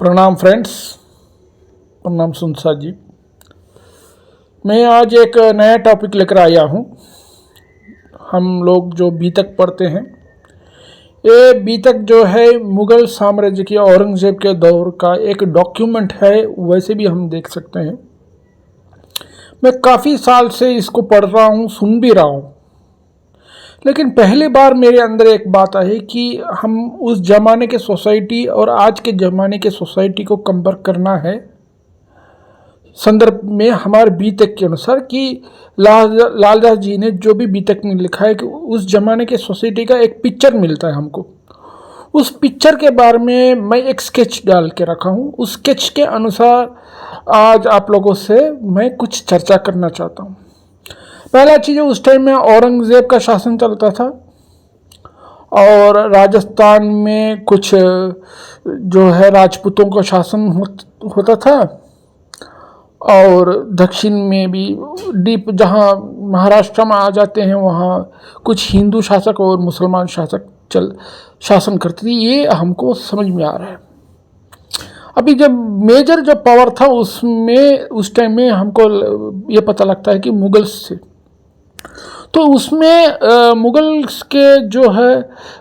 प्रणाम फ्रेंड्स, प्रणाम सुनसा जी। मैं आज एक नया टॉपिक लेकर आया हूँ। हम लोग जो बीतक पढ़ते हैं, ये बीतक जो है मुग़ल साम्राज्य के औरंगज़ेब के दौर का एक डॉक्यूमेंट है, वैसे भी हम देख सकते हैं। मैं काफ़ी साल से इसको पढ़ रहा हूँ, सुन भी रहा हूँ, लेकिन पहली बार मेरे अंदर एक बात आई कि हम उस ज़माने के सोसाइटी और आज के ज़माने के सोसाइटी को कंपेयर करना है संदर्भ में हमारे बीतक के अनुसार कि लालदास जी ने जो भी बीतक में लिखा है कि उस ज़माने के सोसाइटी का एक पिक्चर मिलता है हमको। उस पिक्चर के बारे में मैं एक स्केच डाल के रखा हूँ। उस स्केच के अनुसार आज आप लोगों से मैं कुछ चर्चा करना चाहता हूँ। पहला चीज़, उस टाइम में औरंगज़ेब का शासन चलता था और राजस्थान में कुछ जो है राजपूतों का शासन होता था और दक्षिण में भी डीप जहाँ महाराष्ट्र में आ जाते हैं वहाँ कुछ हिंदू शासक और मुसलमान शासक शासन करते थे। ये हमको समझ में आ रहा है। अभी जब मेजर जो पावर था उसमें उस टाइम में हमको ये पता लगता है कि मुगल्स से, तो उसमें मुगल्स के जो है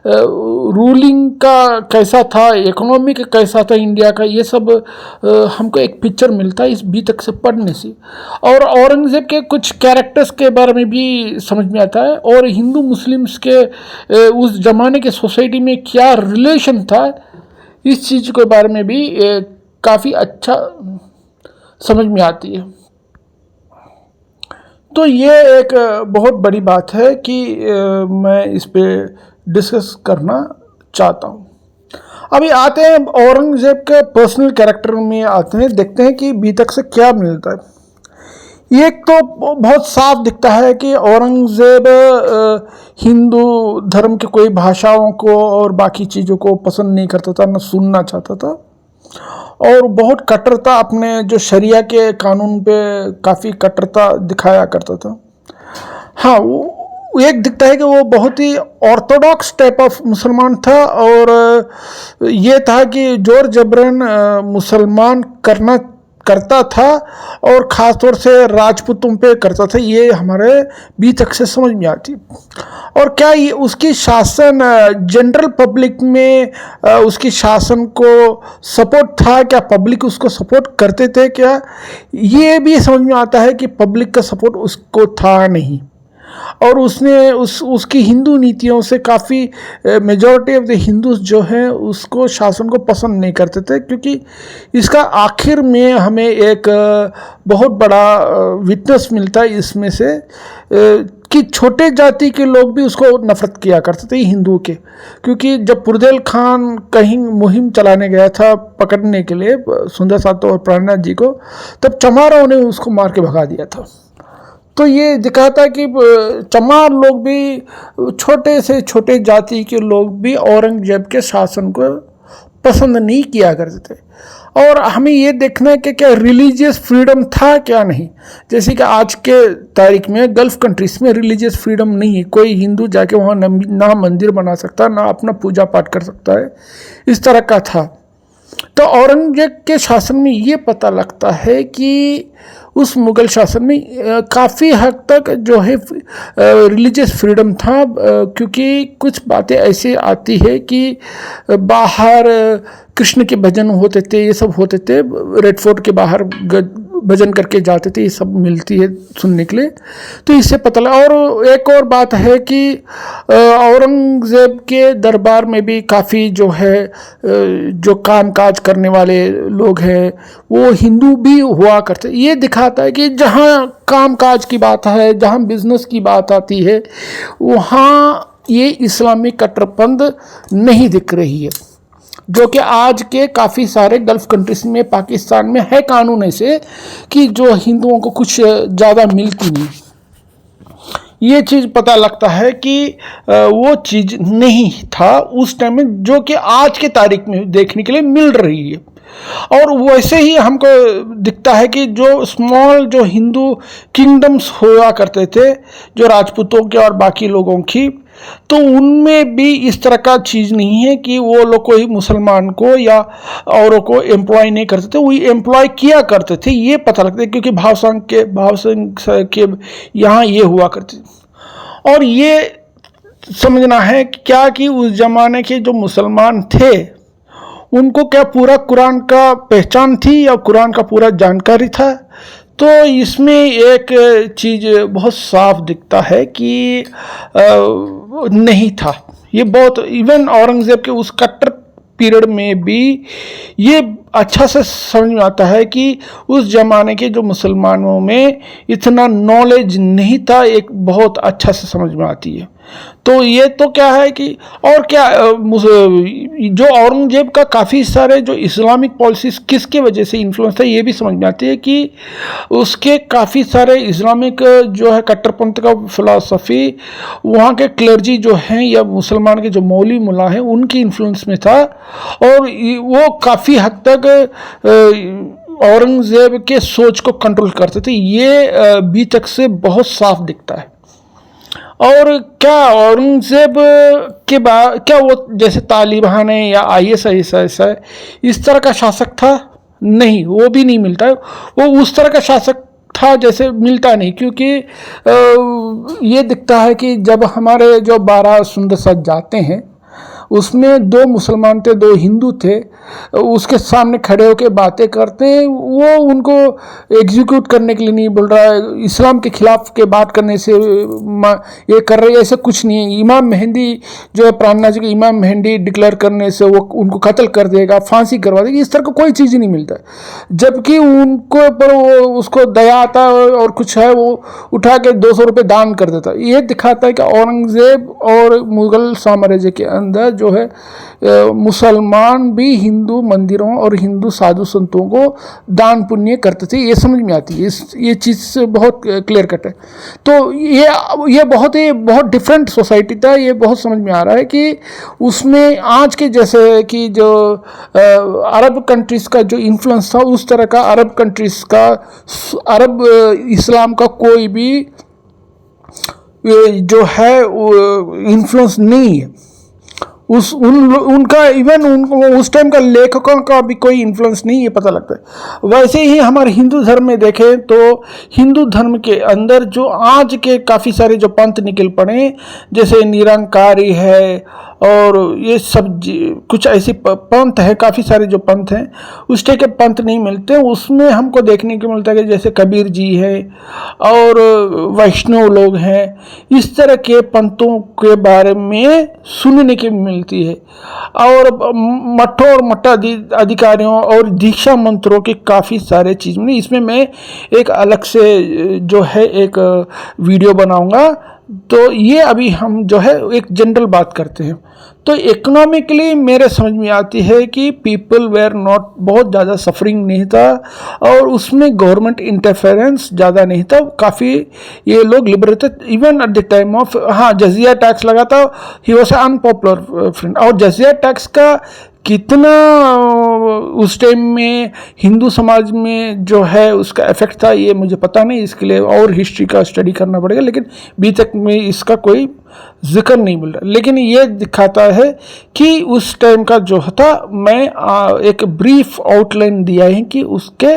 रूलिंग का कैसा था, इकोनॉमिक कैसा था इंडिया का, ये सब हमको एक पिक्चर मिलता है इस बीतक से पढ़ने से। और औरंगज़ेब के कुछ कैरेक्टर्स के बारे में भी समझ में आता है और हिंदू मुस्लिम्स के उस ज़माने के सोसाइटी में क्या रिलेशन था, इस चीज़ के बारे में भी काफ़ी अच्छा समझ में आती है। तो ये एक बहुत बड़ी बात है कि मैं इस पे डिस्कस करना चाहता हूँ। अभी आते हैं औरंगज़ेब के पर्सनल कैरेक्टर में आते हैं, देखते हैं कि बीतक से क्या मिलता है। एक तो बहुत साफ दिखता है कि औरंगज़ेब हिंदू धर्म के कोई भाषाओं को और बाकी चीज़ों को पसंद नहीं करता था, न सुनना चाहता था और बहुत कट्टरता अपने जो शरिया के कानून पे काफ़ी कट्टरता दिखाया करता था। हाँ, वो एक दिखता है कि वो बहुत ही ऑर्थोडॉक्स टाइप ऑफ मुसलमान था और ये था कि जोर जबरन मुसलमान करता था और ख़ास तौर से राजपूतों पे करता था। ये हमारे बीतक से समझ में आती। और क्या ये उसकी शासन जनरल पब्लिक में उसकी शासन को सपोर्ट था, क्या पब्लिक उसको सपोर्ट करते थे, क्या ये भी समझ में आता है कि पब्लिक का सपोर्ट उसको था नहीं। और उसने उसकी हिंदू नीतियों से काफ़ी मेजॉरिटी ऑफ द हिंदूज जो हैं उसको शासन को पसंद नहीं करते थे, क्योंकि इसका आखिर में हमें एक बहुत बड़ा विटनेस मिलता है इसमें से कि छोटे जाति के लोग भी उसको नफरत किया करते थे हिंदू के। क्योंकि जब पुरदेल खान कहीं मुहिम चलाने गया था पकड़ने के लिए सुंदर सातो और प्राणनाथ जी को, तब चमारों ने उसको मार के भगा दिया था। तो ये दिखाता है कि चमार लोग भी, छोटे से छोटे जाति के लोग भी औरंगज़ेब के शासन को पसंद नहीं किया करते थे। और हमें ये देखना है कि क्या रिलीजियस फ्रीडम था क्या नहीं। जैसे कि आज के तारीख में गल्फ़ कंट्रीज़ में रिलीजियस फ्रीडम नहीं है, कोई हिंदू जाके वहाँ ना मंदिर बना सकता, ना अपना पूजा पाठ कर सकता है, इस तरह का था। तो औरंगज़ेब के शासन में ये पता लगता है कि उस मुग़ल शासन में काफ़ी हद तक जो है रिलीजियस फ्रीडम था, क्योंकि कुछ बातें ऐसे आती है कि बाहर कृष्ण के भजन होते थे, ये सब होते थे, रेड फोर्ट के बाहर भजन करके जाते थे, ये सब मिलती है सुनने के लिए। तो इससे पता लगा। और एक और बात है कि औरंगज़ेब के दरबार में भी काफ़ी जो है जो काम काज करने वाले लोग हैं वो हिंदू भी हुआ करते। ये दिखाता है कि जहाँ काम काज की बात है, जहाँ बिजनेस की बात आती है, वहाँ ये इस्लामिक कट्टरपंथ नहीं दिख रही है, जो कि आज के काफ़ी सारे गल्फ़ कंट्रीज में, पाकिस्तान में है कानून ऐसे कि जो हिंदुओं को कुछ ज़्यादा मिलती नहीं। ये चीज़ पता लगता है कि वो चीज़ नहीं था उस टाइम में, जो कि आज के तारीख में देखने के लिए मिल रही है। और वैसे ही हमको दिखता है कि जो स्मॉल जो हिंदू किंगडम्स हुआ करते थे, जो राजपूतों के और बाकी लोगों की, तो उनमें भी इस तरह का चीज़ नहीं है कि वो लोग कोई मुसलमान को या औरों को एम्प्लॉय नहीं करते थे, वो एम्प्लॉय किया करते थे, ये पता लगता है क्योंकि भावसंघ के यहाँ ये हुआ करते थे। और ये समझना है कि क्या कि उस जमाने के जो मुसलमान थे उनको क्या पूरा कुरान का पहचान थी या कुरान का पूरा जानकारी था। तो इसमें एक चीज़ बहुत साफ दिखता है कि नहीं था। ये बहुत इवन औरंगज़ेब के उस कट्टर पीरियड में भी ये अच्छा से समझ में आता है कि उस ज़माने के जो मुसलमानों में इतना नॉलेज नहीं था, एक बहुत अच्छा से समझ में आती है। तो ये तो क्या है कि और क्या जो औरंगजेब का काफ़ी सारे जो इस्लामिक पॉलिसीज किसके वजह से इन्फ्लुएंस था ये भी समझ में आती है कि उसके काफ़ी सारे इस्लामिक जो है कट्टरपंथ का फिलॉसफी वहाँ के क्लर्जी जो हैं या मुसलमान के जो मौलवी मुल्ला हैं उनकी इन्फ्लुएंस में था, और वो काफ़ी हद तक औरंगजेब के सोच को कंट्रोल करते थे। ये बी तक से बहुत साफ दिखता है। और क्या औरंगजेब के बाद क्या वो जैसे तालिबान है या ISIS है इस तरह का शासक था? नहीं, वो भी नहीं मिलता है। वो उस तरह का शासक था जैसे मिलता नहीं, क्योंकि ये दिखता है कि जब हमारे जो 12 सुंदर सज जाते हैं उसमें 2 मुसलमान थे 2 हिंदू थे, उसके सामने खड़े होकर बातें करते हैं। वो उनको एग्जीक्यूट करने के लिए नहीं बोल रहा है, इस्लाम के खिलाफ के बात करने से ये कर रहे हैं, ऐसा कुछ नहीं है। इमाम मेहंदी जो है प्रार्थना जी के इमाम मेहंदी डिक्लेयर करने से वो उनको कत्ल कर देगा, फांसी करवा देगा, इस तरह का कोई चीज़ ही नहीं मिलता है। जबकि उनको पर वो उसको दया आता है और कुछ है वो उठा के 200 रुपये दान कर देता है। ये दिखाता है कि औरंगज़ेब और मुग़ल साम्राज्य के अंदर जो है मुसलमान भी हिंदू मंदिरों और हिंदू साधु संतों को दान पुण्य करते थे, ये समझ में आती है। ये चीज़ बहुत क्लियर कट है। तो ये बहुत डिफरेंट सोसाइटी था। ये बहुत समझ में आ रहा है कि उसमें आज के जैसे कि जो अरब कंट्रीज़ का जो इन्फ्लुएंस था उस तरह का अरब कंट्रीज़ का अरब इस्लाम का कोई भी जो है इन्फ्लुएंस नहीं है। उनका इवन उस टाइम का लेखकों का भी कोई इन्फ्लुएंस नहीं, ये पता लगता है। वैसे ही हमारे हिंदू धर्म में देखें तो हिंदू धर्म के अंदर जो आज के काफ़ी सारे जो पंथ निकल पड़े जैसे निरंकारी है और ये सब कुछ ऐसी पंथ है, काफ़ी सारे जो पंथ हैं उस टाइप के पंथ नहीं मिलते। उसमें हमको देखने को मिलता है कि जैसे कबीर जी है और वैष्णव लोग हैं, इस तरह के पंथों के बारे में सुनने की मिलती है। और मठों और मठाधिकारियों और दीक्षा मंत्रों के काफ़ी सारे चीज़ में इसमें मैं एक अलग से जो है एक वीडियो बनाऊंगा। तो ये अभी हम जो है एक जनरल बात करते हैं। तो इकोनॉमिकली मेरे समझ में आती है कि पीपल वेयर नॉट, बहुत ज़्यादा सफरिंग नहीं था और उसमें गवर्नमेंट इंटरफेरेंस ज़्यादा नहीं था, काफ़ी ये लोग लिबरल थे। Even at the time of जजिया टैक्स लगा था, ही वॉज अनपॉपुलर फ्रेंड। और जजिया टैक्स का कितना उस टाइम में हिंदू समाज में जो है उसका इफेक्ट था ये मुझे पता नहीं, इसके लिए और हिस्ट्री का स्टडी करना पड़ेगा, लेकिन अभी तक में इसका कोई जिक्र नहीं मिल रहा। लेकिन ये दिखाता है कि उस टाइम का जो था, मैं एक ब्रीफ आउटलाइन दिया है कि उसके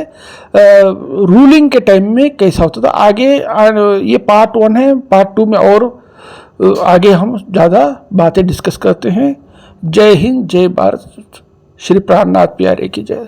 रूलिंग के टाइम में कैसा होता था। आगे ये पार्ट 1 है, पार्ट 2 में और आगे हम ज़्यादा बातें डिस्कस करते हैं। जय हिंद, जय भारत, श्री प्राणनाथ प्यारे की जय।